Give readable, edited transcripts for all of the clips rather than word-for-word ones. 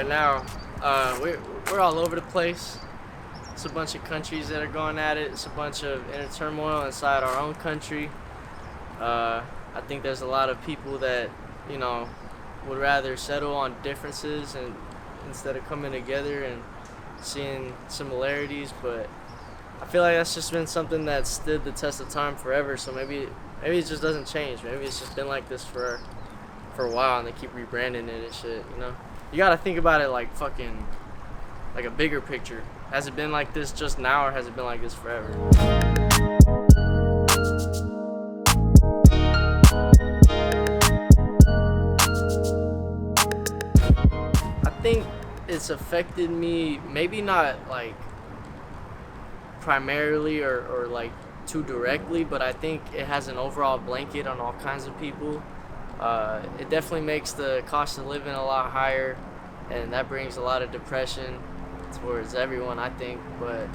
right now, we're all over the place. It's a bunch of countries that are going at it. It's a bunch of inner turmoil inside our own country. I think there's a lot of people that, you know, would rather settle on differences and instead of coming together and seeing similarities. But I feel like that's just been something that stood the test of time forever. So maybe it just doesn't change. Maybe it's just been like this for a while, and they keep rebranding it and shit. You know, you gotta think about it like fucking like a bigger picture. Has it been like this just now, or has it been like this forever? I think it's affected me, maybe not like primarily or like too directly, but I think it has an overall blanket on all kinds of people. It definitely makes the cost of living a lot higher, and that brings a lot of depression towards everyone, I think. But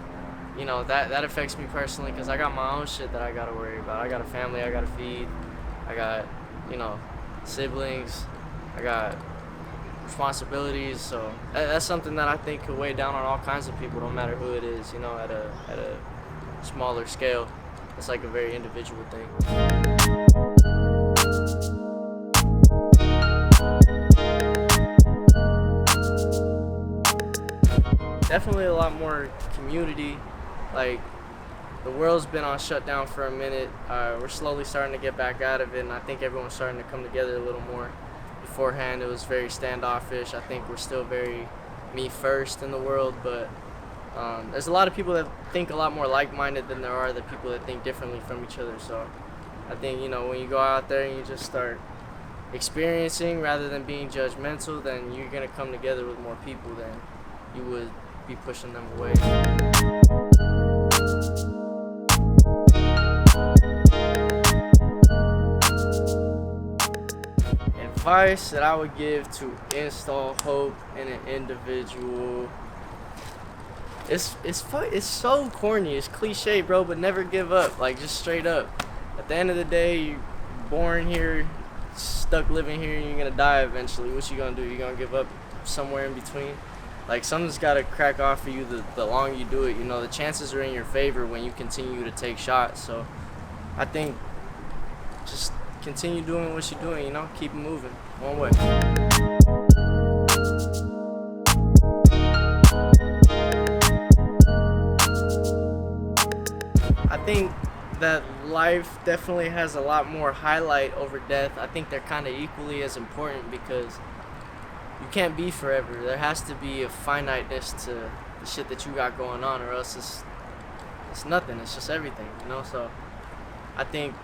you know, that affects me personally because I got my own shit that I gotta worry about. I got a family I gotta feed. I got, you know, siblings. I got responsibilities. So that's something that I think could weigh down on all kinds of people, no matter who it is. You know, at a smaller scale, it's like a very individual thing. Definitely a lot more community. Like, the world's been on shutdown for a minute. We're slowly starting to get back out of it, and I think everyone's starting to come together a little more. Beforehand, it was very standoffish. I think we're still very me first in the world, but there's a lot of people that think a lot more like-minded than there are the people that think differently from each other. So I think, you know, when you go out there and you just start experiencing rather than being judgmental, then you're going to come together with more people than you would be pushing them away. Advice that I would give to install hope in an individual. It's so corny, it's cliche, bro, but never give up. Like, just straight up. At the end of the day, you're born here, stuck living here, and you're gonna die eventually. What you gonna do? You gonna give up somewhere in between? Like, something's gotta crack off for you the longer you do it. You know, the chances are in your favor when you continue to take shots. So I think just continue doing what you're doing, you know, keep it moving one way. I think that life definitely has a lot more highlight over death. I think they're kind of equally as important because you can't be forever. There has to be a finiteness to the shit that you got going on, or else it's nothing. It's just everything, you know? So I think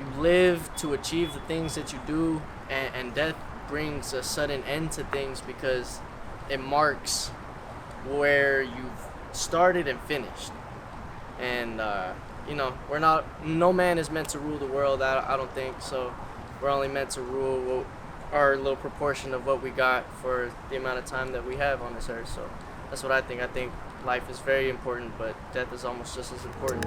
you live to achieve the things that you do, and death brings a sudden end to things because it marks where you've started and finished. And you know, no man is meant to rule the world, I don't think. So we're only meant to rule our little proportion of what we got for the amount of time that we have on this earth. So that's what I think. I think life is very important, but death is almost just as important.